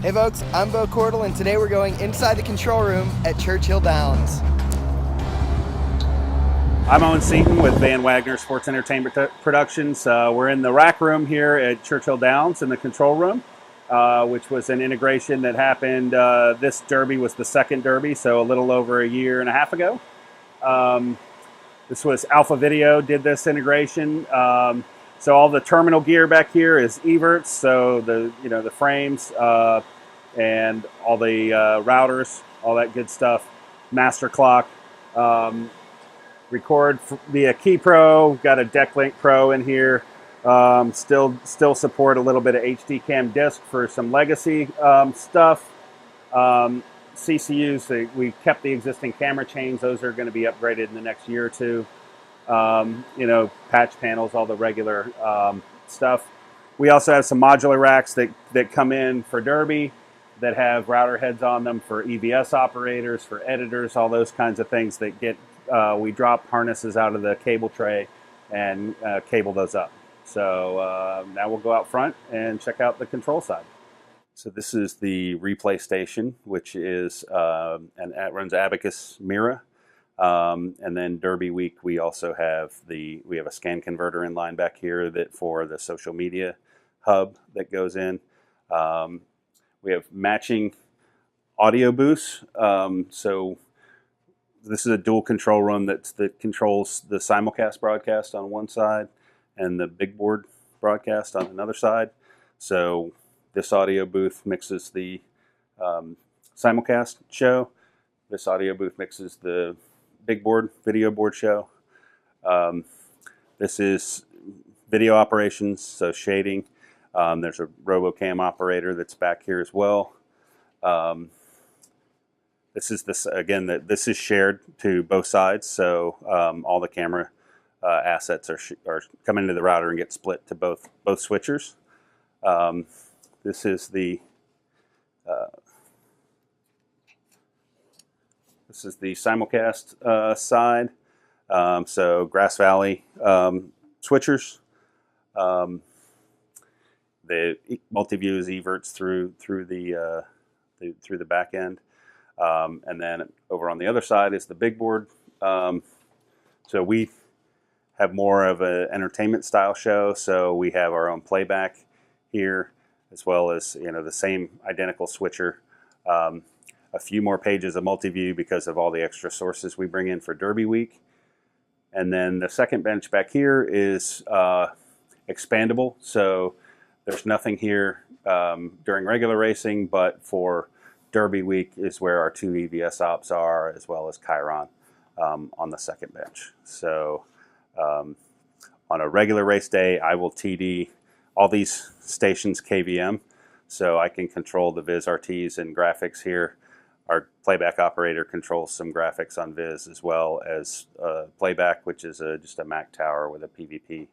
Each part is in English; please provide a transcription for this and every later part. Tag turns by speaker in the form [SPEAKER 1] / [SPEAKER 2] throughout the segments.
[SPEAKER 1] Hey folks, I'm Bo Cordle, and today we're going inside the control room at Churchill Downs.
[SPEAKER 2] I'm Owen Seaton with Van Wagner Sports Entertainment Productions. We're in the rack room here at Churchill Downs in the control room, which was an integration that happened. This derby was the second derby, so a little over a year and a half ago. This was Alpha Video did this integration. So all the terminal gear back here is everts, so the frames and all the routers, all that good stuff. Master clock. Record via Key Pro. Got a DeckLink Pro in here. Still support a little bit of HD Cam disc for some legacy stuff. CCUs, we kept the existing camera chains. Those are going to be upgraded in the next year or two. Patch panels, all the regular stuff. We also have some modular racks that come in for Derby that have router heads on them for EVS operators, for editors, all those kinds of things that get. We drop harnesses out of the cable tray and cable those up. So now we'll go out front and check out the control side. So this is the replay station, which is it runs Abacus Mira. And then Derby week, we also have we have a scan converter in line back here that for the social media hub that goes in. We have matching audio booths. So this is a dual control room that controls the simulcast broadcast on one side and the big board broadcast on another side. So this audio booth mixes the simulcast show. This audio booth mixes the big board, video board show. This is video operations, so shading. There's a RoboCam operator that's back here as well. This is shared to both sides, so all the camera assets are coming into the router and get split to both switchers. This is the simulcast side. So Grass Valley switchers. The multi-view is everts through the back end. And then over on the other side is the big board. So we have more of an entertainment style show. So we have our own playback here, as well as the same identical switcher. A few more pages of multi-view because of all the extra sources we bring in for Derby week. And then the second bench back here is expandable. So there's nothing here during regular racing, but for Derby week is where our two EVS ops are, as well as Chiron on the second bench. So on a regular race day, I will TD all these stations KVM, so I can control the Viz RTs and graphics here. Our playback operator controls some graphics on Viz, as well as playback, which is just a Mac tower with a PVP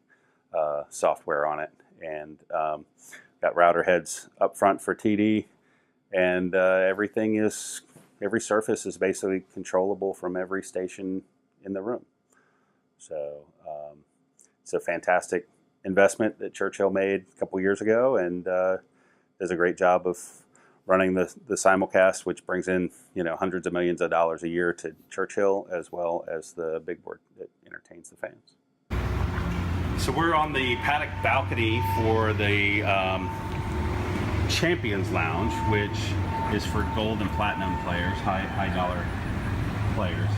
[SPEAKER 2] software on it. And got router heads up front for TD. And every surface is basically controllable from every station in the room. So it's a fantastic investment that Churchill made a couple years ago, and does a great job of running the simulcast, which brings in hundreds of millions of dollars a year to Churchill, as well as the big board that entertains the fans. So we're on the paddock balcony for the Champions Lounge, which is for gold and platinum players, high dollar players.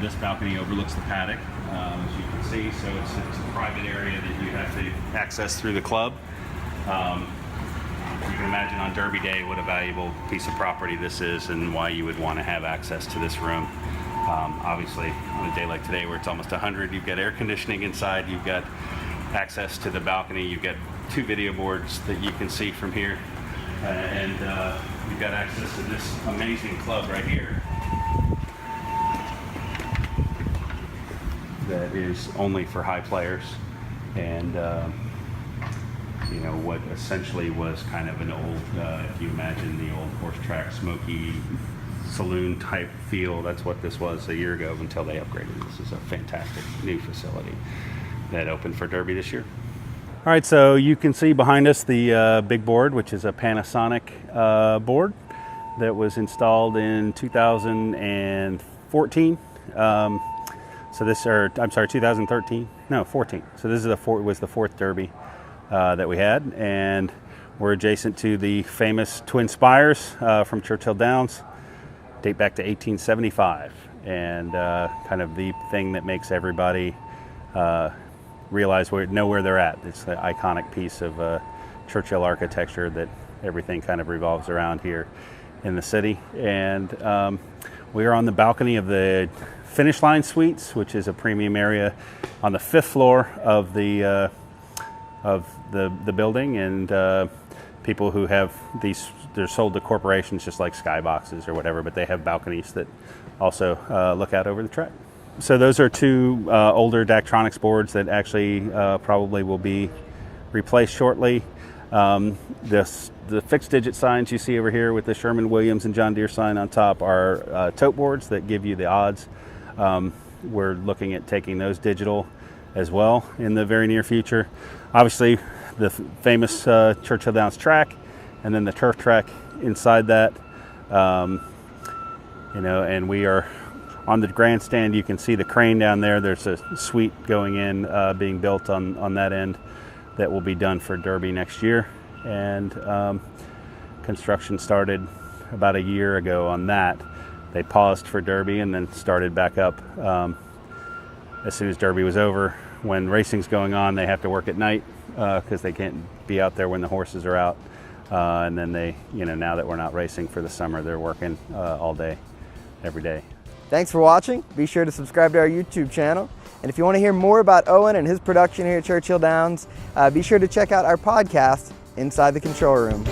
[SPEAKER 2] This balcony overlooks the paddock, as you can see, so it's a private area that you have to access through the club. You can imagine on Derby Day what a valuable piece of property this is and why you would want to have access to this room. Obviously, on a day like today where it's almost 100, you've got air conditioning inside, you've got access to the balcony, you've got two video boards that you can see from here, and you've got access to this amazing club right here that is only for high players, and what essentially was kind of an old, if you imagine the old horse track smoky saloon type feel, that's what this was a year ago until they upgraded. This is a fantastic new facility that opened for Derby this year. All right, so you can see behind us the big board, which is a Panasonic board that was installed in 2014. So this, or I'm sorry, 2013? No, 14. So this is was the fourth Derby that we had, and we're adjacent to the famous twin spires from Churchill Downs, date back to 1875, and kind of the thing that makes everybody realize know where they're at. It's the iconic piece of Churchill architecture that everything kind of revolves around here in the city. And we are on the balcony of the Finish Line Suites, which is a premium area on the 5th floor of the building, and people who have these, they're sold to corporations just like skyboxes or whatever, but they have balconies that also look out over the track. So those are two older Daktronics boards that actually probably will be replaced shortly. The fixed digit signs you see over here with the Sherman Williams and John Deere sign on top are tote boards that give you the odds. We're looking at taking those digital as well in the very near future. Obviously the famous Churchill Downs track, and then the turf track inside that. And we are on the grandstand. You can see the crane down there. There's a suite going in, being built on that end that will be done for Derby next year. And construction started about a year ago on that. They paused for Derby and then started back up as soon as Derby was over. When racing's going on, they have to work at night because they can't be out there when the horses are out. And then they, now that we're not racing for the summer, they're working all day, every day.
[SPEAKER 1] Thanks for watching. Be sure to subscribe to our YouTube channel. And if you want to hear more about Owen and his production here at Churchill Downs, be sure to check out our podcast, Inside the Control Room.